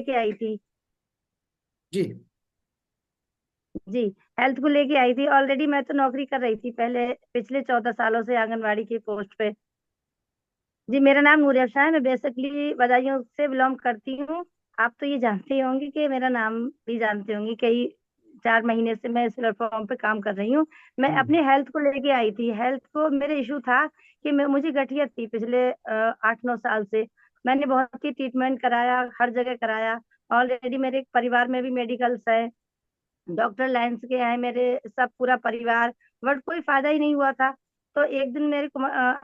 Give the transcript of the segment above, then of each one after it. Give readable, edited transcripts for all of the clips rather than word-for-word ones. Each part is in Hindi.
लेके आई थी। जी। जी, हेल्थ को लेके आई थी। ऑलरेडी मैं तो नौकरी कर रही थी पहले, पिछले 14 सालों से आंगनवाड़ी की पोस्ट पे। जी, मेरा नाम नूर अफ़शा है। मैं बेसिकली बदायूं से बिलोंग करती हूँ। आप तो ये जानते ही होंगे कि मेरा नाम भी जानते होंगे। कई 4 महीने से मैं इस प्लेटफॉर्म पे काम कर रही हूँ। मैं हम्म। अपनी हेल्थ को लेके आई थी। हेल्थ को मेरे इशू था कि मुझे गठिया थी पिछले 8-9 साल से। मैंने बहुत ही ट्रीटमेंट कराया, हर जगह कराया। ऑलरेडी मेरे परिवार में भी मेडिकल्स है, डॉक्टर लाइंस के हैं मेरे, सब पूरा परिवार। बट कोई फायदा ही नहीं हुआ था। तो एक दिन मेरे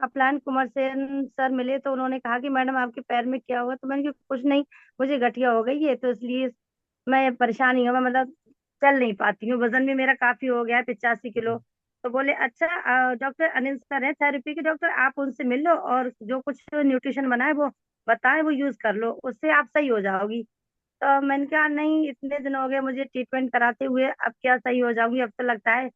अपलाइन कुमार सेन सर मिले, तो उन्होंने कहा कि मैडम आपके पैर में क्या हुआ। तो मैंने कहा कुछ नहीं, मुझे गठिया हो गई है, तो इसलिए मैं परेशानी हूँ। मैं मतलब चल नहीं पाती हूँ, वजन भी मेरा काफी हो गया है, 85 किलो। तो बोले अच्छा, डॉक्टर अनिल सर हैं थेरेपी के डॉक्टर, आप उनसे मिल लो और जो कुछ न्यूट्रिशन बनाए वो बताए, वो यूज कर लो, उससे आप सही हो जाओगी। तो मैंने कहा नहीं, इतने दिन हो गए मुझे ट्रीटमेंट कराते हुए, अब क्या सही हो जाऊंगी। अब तो लगता है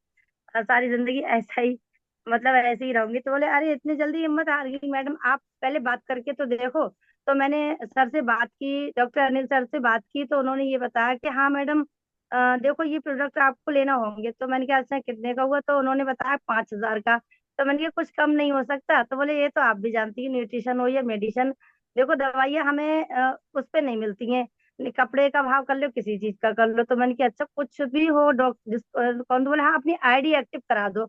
सारी जिंदगी ऐसा ही, मतलब ऐसे ही रहूंगी। तो बोले अरे इतनी जल्दी हिम्मत हार गई मैडम, आप पहले बात करके तो देखो। तो मैंने सर से बात की, डॉक्टर अनिल सर से बात की, तो उन्होंने ये बताया कि हाँ मैडम, देखो ये प्रोडक्ट आपको लेना होंगे। तो मैंने कहा अच्छा कितने का हुआ। तो उन्होंने बताया 5,000 का। तो मैंने कहा कुछ कम नहीं हो सकता। तो बोले ये तो आप भी जानती है, न्यूट्रिशन हो या मेडिसिन, देखो दवाइयाँ हमें उस पे नहीं मिलती हैं। कपड़े का भाव कर लो, किसी चीज का कर लो। तो मैंने कहा अच्छा कुछ भी हो डॉक्टर कौन। तो बोले हाँ अपनी आईडी एक्टिव करा दो।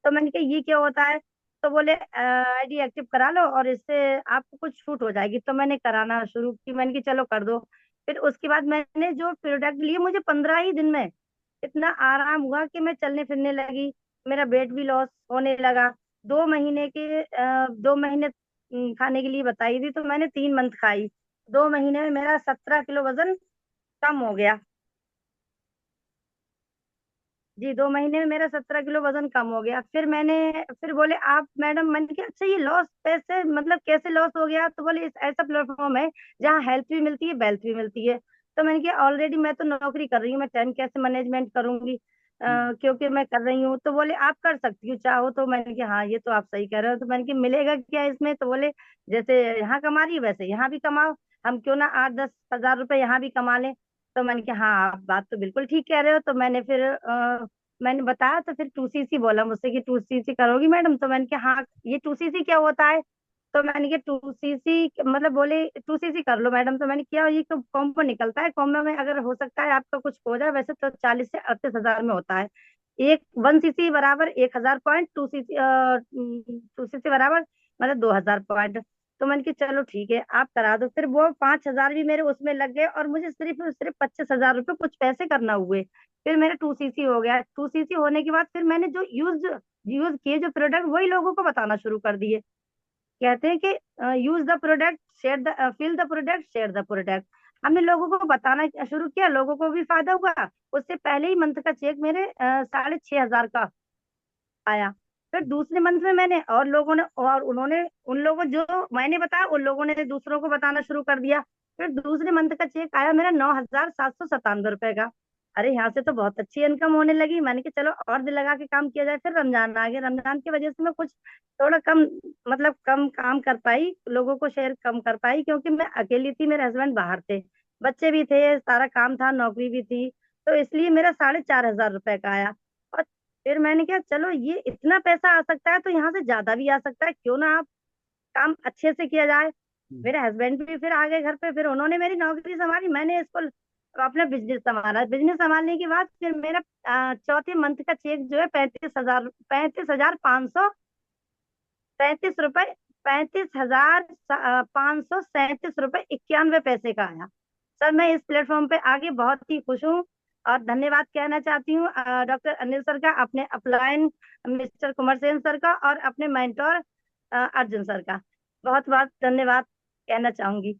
तो मैंने कहा ये क्या होता है। तो बोले आईडी एक्टिव करा लो और इससे आपको कुछ छूट हो जाएगी। तो मैंने कराना शुरू की, मैंने कहा चलो कर दो। फिर उसके बाद मैंने जो प्रोडक्ट लिए, मुझे 15 ही दिन में इतना आराम हुआ कि मैं चलने फिरने लगी, मेरा वेट भी लॉस होने लगा। 2 महीने के 2 महीने खाने के लिए बताई थी, तो मैंने 3 मंथ खाई। 2 महीने में मेरा 17 किलो वजन कम हो गया। जी, 2 महीने में मेरा 17 किलो वजन कम हो गया। फिर बोले आप मैडम, मैंने कहा अच्छा ये लॉस कैसे, मतलब कैसे लॉस हो गया। तो बोले इस ऐसा प्लेटफॉर्म है जहाँ हेल्थ भी मिलती है, वेल्थ भी मिलती है। तो मैंने कहा ऑलरेडी मैं तो नौकरी कर रही हूँ, मैं टाइम कैसे मैनेजमेंट करूंगी, क्योंकि मैं कर रही हूँ। तो बोले आप कर सकती हो चाहो तो। मैंने कहा हाँ ये तो आप सही कह रहे हो। तो मैंने कहा मिलेगा क्या इसमें। तो बोले जैसे यहाँ कमा रही है वैसे यहाँ भी कमाओ, हम क्यों ना 8-10 हज़ार रुपए यहाँ भी कमा लें। तो मैंने कहा हाँ आप बात तो बिल्कुल ठीक कह रहे हो। तो मैंने बताया। तो फिर 2cc बोला मुझसे कि 2cc करोगी मैडम। तो मैंने कहा हाँ, ये 2cc क्या होता है। तो मैंने कहा 2cc मतलब, बोले 2cc कर लो मैडम। तो मैंने किया, ये तो कॉम्बो निकलता है, कॉम्बो में अगर हो सकता है आपका कुछ हो जाए। वैसे तो 40 से 38 हज़ार में होता है। एक 1cc बराबर 1,000 पॉइंट, 2cc बराबर मतलब 2,000 पॉइंट। तो मैंने कहा चलो ठीक है आप करा दो। फिर वो 5,000 भी मेरे उसमें लग गए, और मुझे सिर्फ सिर्फ 25,000 रुपये कुछ पैसे करना हुए। फिर मेरा 2cc हो गया। 2cc होने के बाद फिर मैंने जो यूज यूज किए जो प्रोडक्ट, वही लोगों को बताना शुरू कर दिए। कहते हैं कि use the product share the, feel the product share the product. हमने लोगों को बताना शुरू किया, लोगों को भी फायदा हुआ। उससे पहले ही मंथ का चेक मेरे 6,500 का आया। फिर दूसरे मंथ में मैंने और लोगों ने, और उन्होंने, उन लोगों जो मैंने बताया उन लोगों ने दूसरों को बताना शुरू कर दिया। फिर दूसरे मंथ का चेक आया मेरा 9,797 रुपए का। अरे यहाँ से तो बहुत अच्छी इनकम होने लगी। मैंने कहा चलो और दिल लगा के काम किया जाए। फिर रमजान आ गया, रमजान की वजह से मैं कुछ थोड़ा कम, मतलब कम काम कर पाई, लोगों को शेयर कम कर पाई, क्योंकि मैं अकेली थी, मेरे हस्बैंड बाहर थे, बच्चे भी थे, सारा काम था, नौकरी भी थी। तो इसलिए मेरा 4,500 रुपए का आया। और फिर मैंने कहा चलो ये इतना पैसा आ सकता है तो यहाँ से ज्यादा भी आ सकता है, क्यों ना आप काम अच्छे से किया जाए। मेरे हस्बैंड भी फिर आ गए घर पे, फिर उन्होंने मेरी नौकरी संभाली, मैंने इसको अपना बिजनेस संभाला। बिजनेस संभालने के बाद फिर मेरा चौथे मंथ का चेक जो है 35,537 रुपए, 35,537 रुपए 91 पैसे का आया। सर मैं इस प्लेटफॉर्म पे आगे बहुत ही खुश हूँ, और धन्यवाद कहना चाहती हूँ डॉक्टर अनिल सर का, अपने upline mister Kumar Sen sir का, और अपने मेंटोर अर्जुन सर का बहुत बहुत धन्यवाद कहना चाहूंगी।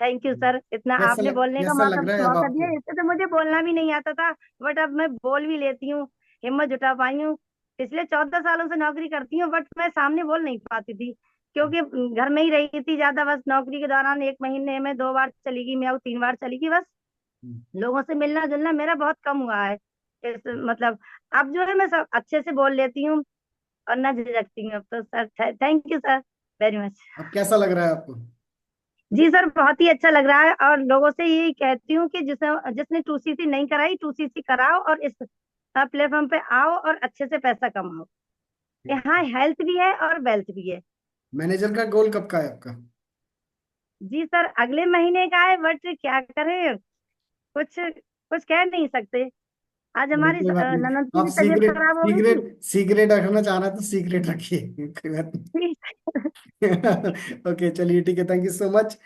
थैंक यू सर, इतना आपने बोलने का कैसा मौका लग रहा है अब मौका दिया। आपको? इससे तो मुझे बोलना भी नहीं आता था, बट अब मैं बोल भी लेती हूँ, हिम्मत जुटा पाई हूँ। पिछले 14 सालों से नौकरी करती हूँ, बट मैं सामने बोल नहीं पाती थी, क्योंकि घर में ही रही थी ज्यादा। बस नौकरी के दौरान 1 महीने में 2 बार चली गई मैं, 3 बार चली गई बस। लोगों से मिलना जुलना मेरा बहुत कम हुआ है। मतलब अब जो है मैं सब अच्छे से बोल लेती हूँ, और ना झिझकती हूँ अब तो। Sir thank you sir very much. अब कैसा लग रहा है आपको? जी सर, बहुत ही अच्छा लग रहा है, और लोगों से यही कहती हूँ कि जिसने जिसने 2CC नहीं कराई, 2CC कराओ और इस प्लेटफॉर्म पे आओ और अच्छे से पैसा कमाओ। यहाँ हेल्थ भी है और वेल्थ भी है। मैनेजर का गोल कब का है आपका? जी सर, अगले महीने का है, बट क्या करें, कुछ कुछ कह नहीं सकते। आज चलो हमारी कोई बात नहीं। ननद की आप भी तबीयत सीक्रेट खराब हो गई थी। सीक्रेट सीक्रेट रखना चाह रहे हैं तो सीक्रेट रखिए। कोई बात जी। नहीं। ओके चलिए ठीक है, थैंक यू सो मच।